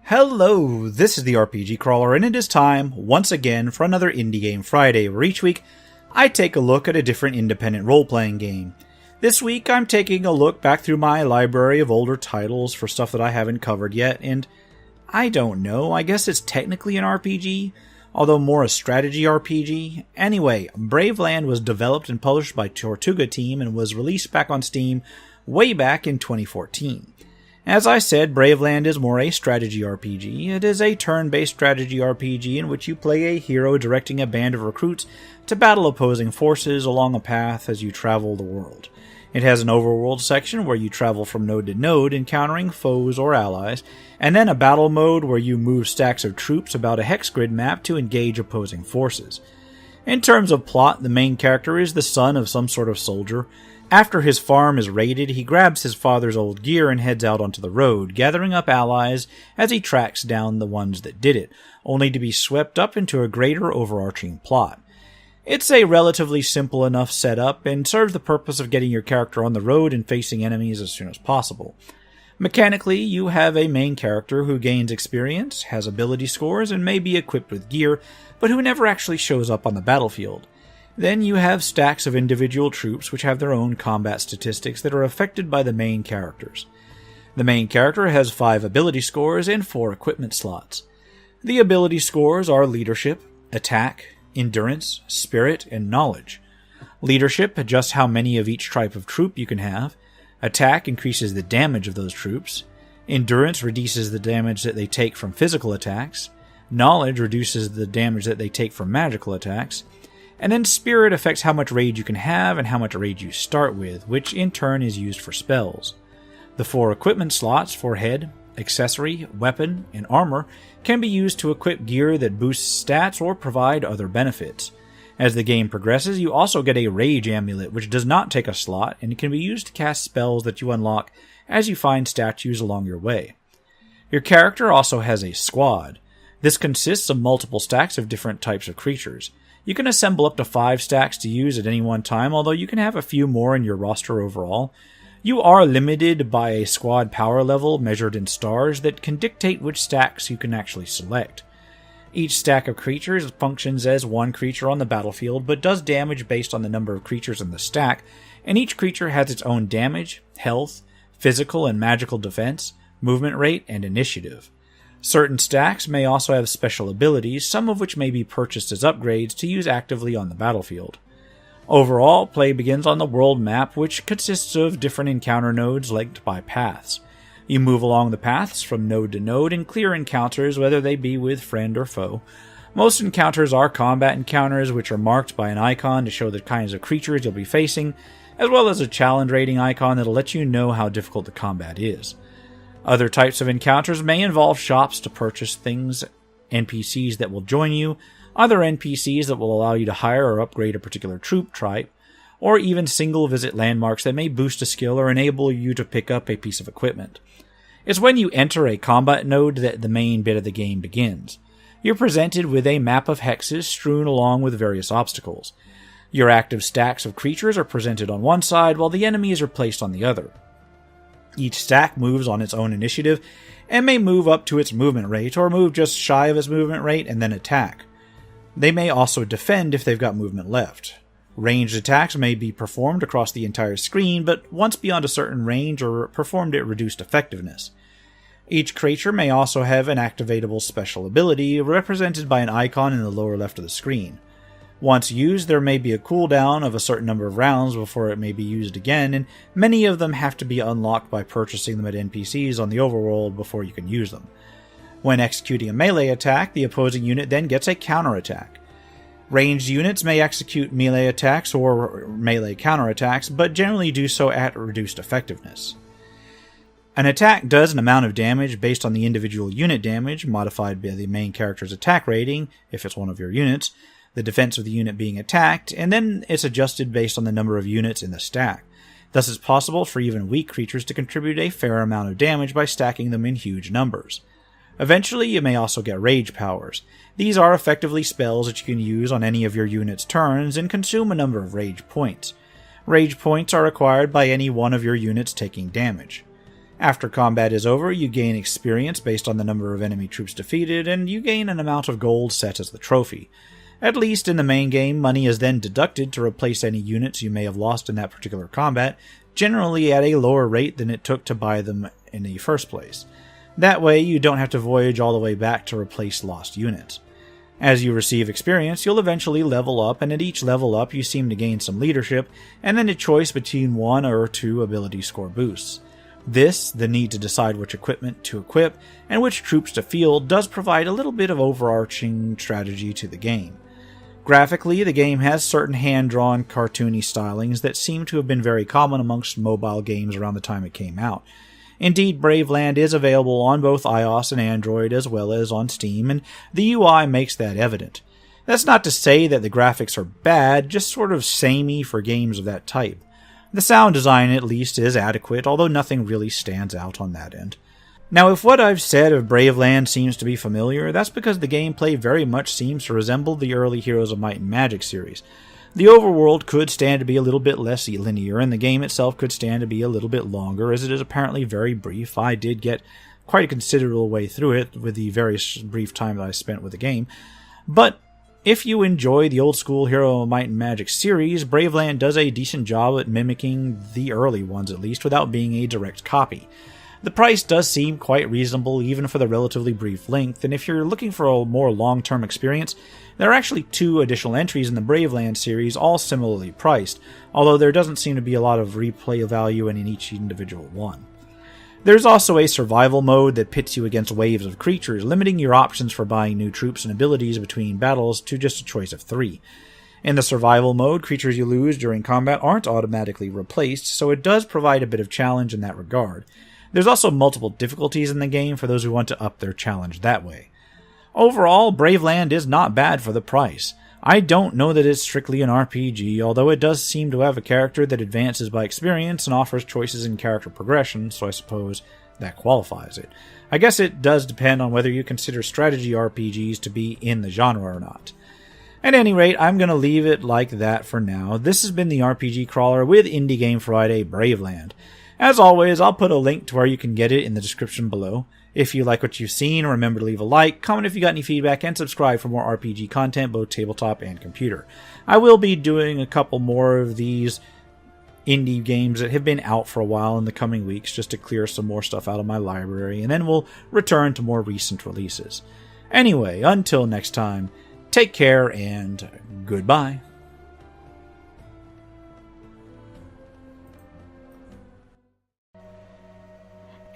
Hello, this is the RPG Crawler, and it is time, once again, for another Indie Game Friday, where each week I take a look at a different independent role-playing game. This week I'm taking a look back through my library of older titles for stuff that I haven't covered yet, and I don't know, I guess it's technically an RPG, although more a strategy RPG. Anyway, Braveland was developed and published by Tortuga Team and was released back on Steam way back in 2014. As I said, Braveland is more a strategy RPG. It is a turn-based strategy RPG in which you play a hero directing a band of recruits to battle opposing forces along a path as you travel the world. It has an overworld section where you travel from node to node, encountering foes or allies, and then a battle mode where you move stacks of troops about a hex grid map to engage opposing forces. In terms of plot, the main character is the son of some sort of soldier. After his farm is raided, he grabs his father's old gear and heads out onto the road, gathering up allies as he tracks down the ones that did it, only to be swept up into a greater overarching plot. It's a relatively simple enough setup and serves the purpose of getting your character on the road and facing enemies as soon as possible. Mechanically, you have a main character who gains experience, has ability scores, and may be equipped with gear, but who never actually shows up on the battlefield. Then you have stacks of individual troops which have their own combat statistics that are affected by the main characters. The main character has 5 ability scores and 4 equipment slots. The ability scores are leadership, attack, endurance, spirit, and knowledge. Leadership adjusts how many of each type of troop you can have. Attack increases the damage of those troops. Endurance reduces the damage that they take from physical attacks. Knowledge reduces the damage that they take from magical attacks. And then Spirit affects how much rage you can have and how much rage you start with, which in turn is used for spells. The 4 equipment slots for head, accessory, weapon, and armor can be used to equip gear that boosts stats or provide other benefits. As the game progresses, you also get a rage amulet, which does not take a slot and can be used to cast spells that you unlock as you find statues along your way. Your character also has a squad. This consists of multiple stacks of different types of creatures. You can assemble up to 5 stacks to use at any one time, although you can have a few more in your roster overall. You are limited by a squad power level measured in stars that can dictate which stacks you can actually select. Each stack of creatures functions as one creature on the battlefield, but does damage based on the number of creatures in the stack, and each creature has its own damage, health, physical and magical defense, movement rate, and initiative. Certain stacks may also have special abilities, some of which may be purchased as upgrades to use actively on the battlefield. Overall, play begins on the world map, which consists of different encounter nodes linked by paths. You move along the paths from node to node and clear encounters, whether they be with friend or foe. Most encounters are combat encounters, which are marked by an icon to show the kinds of creatures you'll be facing, as well as a challenge rating icon that'll let you know how difficult the combat is. Other types of encounters may involve shops to purchase things, NPCs that will join you, other NPCs that will allow you to hire or upgrade a particular troop type, or even single visit landmarks that may boost a skill or enable you to pick up a piece of equipment. It's when you enter a combat node that the main bit of the game begins. You're presented with a map of hexes strewn along with various obstacles. Your active stacks of creatures are presented on one side while the enemies are placed on the other. Each stack moves on its own initiative and may move up to its movement rate or move just shy of its movement rate and then attack. They may also defend if they've got movement left. Ranged attacks may be performed across the entire screen, but once beyond a certain range or performed at reduced effectiveness. Each creature may also have an activatable special ability represented by an icon in the lower left of the screen. Once used, there may be a cooldown of a certain number of rounds before it may be used again, and many of them have to be unlocked by purchasing them at NPCs on the overworld before you can use them. When executing a melee attack, the opposing unit then gets a counterattack. Ranged units may execute melee attacks or melee counterattacks, but generally do so at reduced effectiveness. An attack does an amount of damage based on the individual unit damage, modified by the main character's attack rating, if it's one of your units, the defense of the unit being attacked, and then it's adjusted based on the number of units in the stack. Thus it's possible for even weak creatures to contribute a fair amount of damage by stacking them in huge numbers. Eventually, you may also get rage powers. These are effectively spells that you can use on any of your unit's turns and consume a number of rage points. Rage points are acquired by any one of your units taking damage. After combat is over, you gain experience based on the number of enemy troops defeated, and you gain an amount of gold set as the trophy. At least in the main game, money is then deducted to replace any units you may have lost in that particular combat, generally at a lower rate than it took to buy them in the first place. That way, you don't have to voyage all the way back to replace lost units. As you receive experience, you'll eventually level up, and at each level up you seem to gain some leadership, and then a choice between 1 or 2 ability score boosts. This, the need to decide which equipment to equip and which troops to field, does provide a little bit of overarching strategy to the game. Graphically, the game has certain hand-drawn, cartoony stylings that seem to have been very common amongst mobile games around the time it came out. Indeed, Braveland is available on both iOS and Android as well as on Steam, and the UI makes that evident. That's not to say that the graphics are bad, just sort of samey for games of that type. The sound design, at least, is adequate, although nothing really stands out on that end. Now, if what I've said of Braveland seems to be familiar, that's because the gameplay very much seems to resemble the early Heroes of Might and Magic series. The overworld could stand to be a little bit less linear, and the game itself could stand to be a little bit longer, as it is apparently very brief. I did get quite a considerable way through it with the very brief time that I spent with the game. But if you enjoy the old-school Hero of Might and Magic series, Braveland does a decent job at mimicking the early ones, at least, without being a direct copy. The price does seem quite reasonable, even for the relatively brief length, and if you're looking for a more long-term experience, there are actually 2 additional entries in the Braveland series, all similarly priced, although there doesn't seem to be a lot of replay value in each individual one. There's also a survival mode that pits you against waves of creatures, limiting your options for buying new troops and abilities between battles to just a choice of 3. In the survival mode, creatures you lose during combat aren't automatically replaced, so it does provide a bit of challenge in that regard. There's also multiple difficulties in the game for those who want to up their challenge that way. Overall, Braveland is not bad for the price. I don't know that it's strictly an RPG, although it does seem to have a character that advances by experience and offers choices in character progression, so I suppose that qualifies it. I guess it does depend on whether you consider strategy RPGs to be in the genre or not. At any rate, I'm going to leave it like that for now. This has been the RPG Crawler with Indie Game Friday Braveland. As always, I'll put a link to where you can get it in the description below. If you like what you've seen, remember to leave a like, comment if you got any feedback, and subscribe for more RPG content, both tabletop and computer. I will be doing a couple more of these indie games that have been out for a while in the coming weeks, just to clear some more stuff out of my library, and then we'll return to more recent releases. Anyway, until next time, take care and goodbye.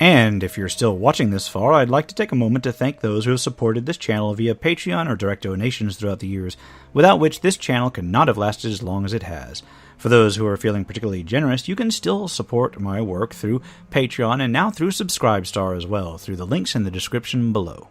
And if you're still watching this far, I'd like to take a moment to thank those who have supported this channel via Patreon or direct donations throughout the years, without which this channel could not have lasted as long as it has. For those who are feeling particularly generous, you can still support my work through Patreon and now through Subscribestar as well, through the links in the description below.